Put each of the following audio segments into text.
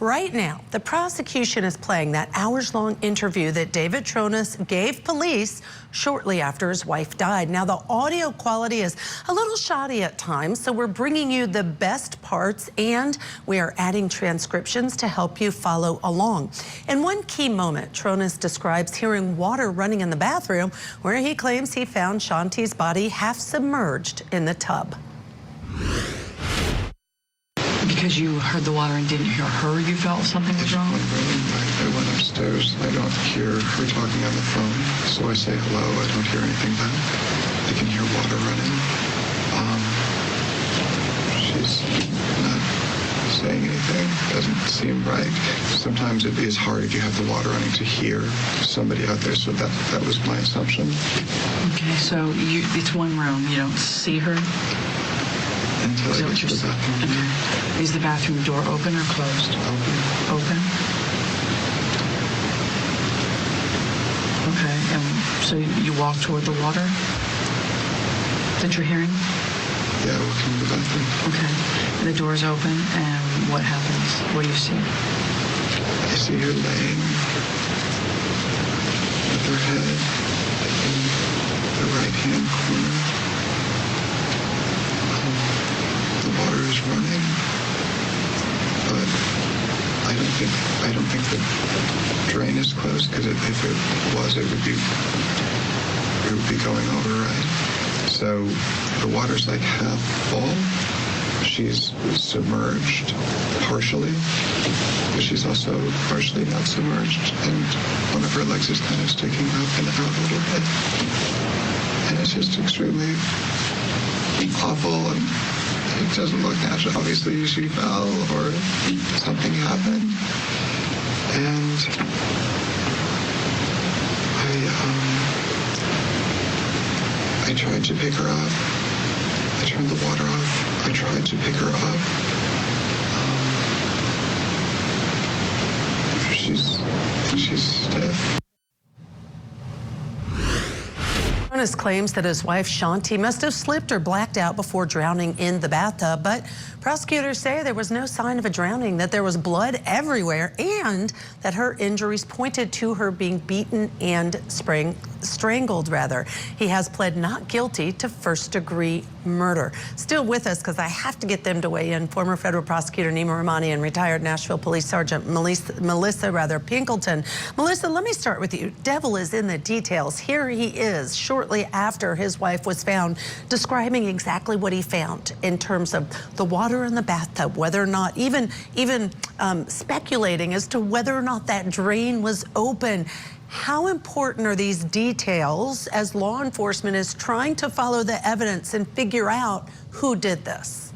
Right now, the prosecution is playing that hours-long interview that David Tronnes gave police shortly after his wife died. Now, the audio quality is a little shoddy at times, so we're bringing you the best parts, and we are adding transcriptions to help you follow along. In one key moment, Tronnes describes hearing water running in the bathroom, where he claims he found Shanti's body half submerged in the tub. Because you heard the water and didn't hear her, you felt something was wrong? I went upstairs. I don't hear her talking on the phone, so I say hello. I don't hear anything back. I can hear water running. She's not saying anything. Doesn't seem right. Sometimes it'd be as hard if you have the water running to hear somebody out there, so that was my assumption. Okay, so it's one room. You don't see her? Until I get to the bathroom. Okay. Is the bathroom door open or closed? Open. Okay, and so you walk toward the water that you're hearing? Yeah, walking to the bathroom. Okay. And the door's open, and what happens? What do you see? I see her laying with her head in the right-hand corner. The water is running, but I don't think the drain is closed, because if it was, it would be going over, right? So the water's like half full. She's submerged partially, but she's also partially not submerged, and one of her legs is kind of sticking up and out a little bit, and it's just extremely awful, and it doesn't look natural. Obviously, she fell or something happened, and I tried to pick her up. I turned the water off. I tried to pick her up. She's stiff. Tronnes claims that his wife Shanti must have slipped or blacked out before drowning in the bathtub, but prosecutors say there was no sign of a drowning, that there was blood everywhere, and that her injuries pointed to her being beaten and strangled. He has pled not guilty to first-degree murder. Still with us, because I have to get them to weigh in, former federal prosecutor Nima Rahmani and retired Nashville Police Sergeant Melissa Pinkleton. Melissa, let me start with you. Devil is in the details. Here he is, shortly after his wife was found, describing exactly what he found in terms of the water in the bathtub, whether or not, even speculating as to whether or not that drain was open. How important are these details as law enforcement is trying to follow the evidence and figure out who did this?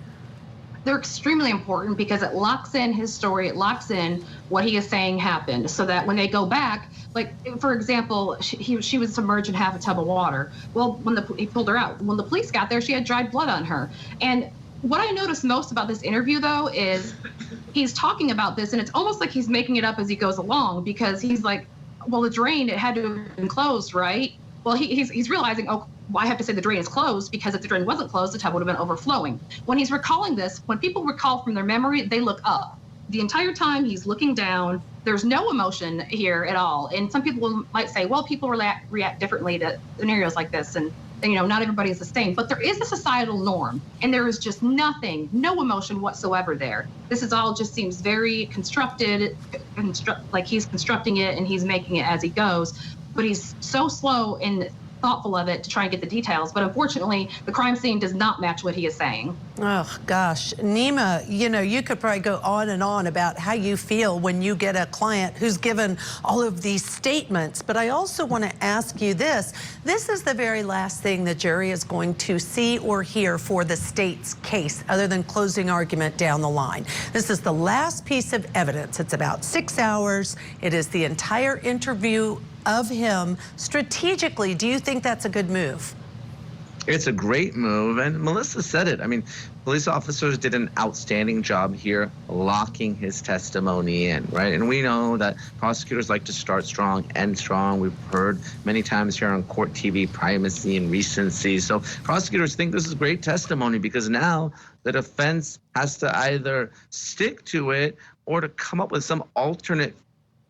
They're extremely important because it locks in his story, it locks in what he is saying happened, so that when they go back, like, for example, she was submerged in half a tub of water. Well, when he pulled her out, when the police got there, she had dried blood on her. And what I noticed most about this interview, though, is he's talking about this, and it's almost like he's making it up as he goes along, because he's like, well, the drain, it had to have been closed, right? Well, he's realizing, oh, well, I have to say the drain is closed, because if the drain wasn't closed, the tub would have been overflowing. When he's recalling this, when people recall from their memory, they look up. The entire time he's looking down. There's no emotion here at all. And some people might say, well, people react differently to scenarios like this, and not everybody is the same, but there is a societal norm, and there is just nothing, no emotion whatsoever there. This is all just seems very constructed, like he's constructing it and he's making it as he goes, but he's so slow and thoughtful of it to try and get the details. But unfortunately, the crime scene does not match what he is saying. Oh, gosh. Nima, you could probably go on and on about how you feel when you get a client who's given all of these statements. But I also want to ask you this. This is the very last thing the jury is going to see or hear for the state's case, other than closing argument down the line. This is the last piece of evidence. It's about 6 hours. It is the entire interview of him. Strategically, do you think that's a good move? It's a great move, and Melissa said it. I mean, police officers did an outstanding job here locking his testimony in, right? And we know that prosecutors like to start strong, end strong. We've heard many times here on court TV, primacy and recency. So prosecutors think this is great testimony, because now the defense has to either stick to it or to come up with some alternate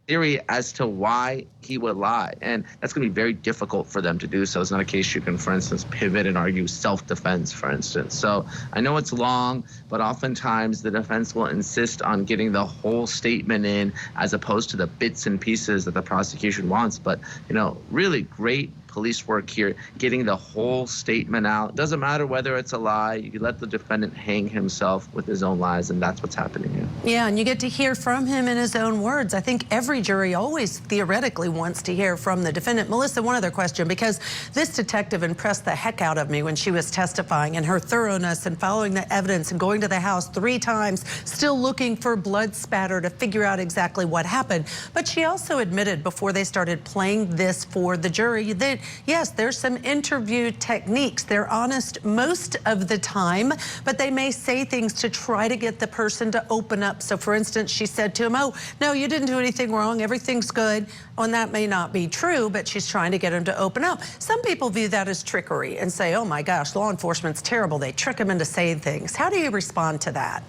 theory as to why he would lie. And that's going to be very difficult for them to do so. It's not a case you can, for instance, pivot and argue self-defense, for instance. So I know it's long, but oftentimes the defense will insist on getting the whole statement in as opposed to the bits and pieces that the prosecution wants. But, you know, really great police work here, getting the whole statement out. Doesn't matter whether it's a lie. You let the defendant hang himself with his own lies, and that's what's happening here. Yeah, and you get to hear from him in his own words. I think every jury always theoretically wants to hear from the defendant. Melissa, one other question, because this detective impressed the heck out of me when she was testifying, and her thoroughness and following the evidence and going to the house 3 times, still looking for blood spatter to figure out exactly what happened. But she also admitted before they started playing this for the jury that, yes, there's some interview techniques. They're honest most of the time, but they may say things to try to get the person to open up. So for instance, she said to him, oh, no, you didn't do anything wrong. Everything's good. And that may not be true, but she's trying to get him to open up. Some people view that as trickery and say, oh my gosh, law enforcement's terrible. They trick him into saying things. How do you respond to that?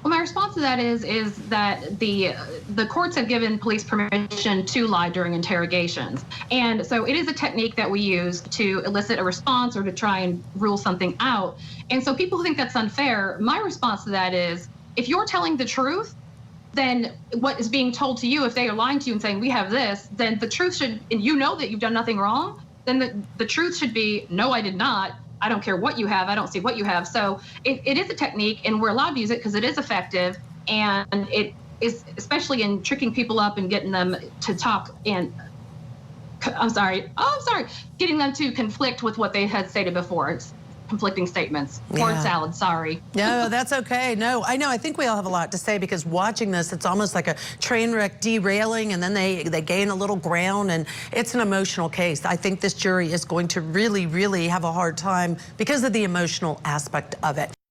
Well, my response to that is that the courts have given police permission to lie during interrogations. And so it is a technique that we use to elicit a response or to try and rule something out. And so people think that's unfair. My response to that is, if you're telling the truth, then what is being told to you, if they are lying to you and saying, we have this, then the truth should, and you know that you've done nothing wrong, then the truth should be, no, I did not. I don't care what you have. I don't see what you have. So it is a technique, and we're allowed to use it because it is effective, and it is especially in tricking people up and getting them to talk and getting them to conflict with what they had stated before. It's conflicting statements. Yeah. Word salad, sorry. No, that's okay. No, I know. I think we all have a lot to say because watching this, it's almost like a train wreck derailing, and then they gain a little ground, and it's an emotional case. I think this jury is going to really, really have a hard time because of the emotional aspect of it.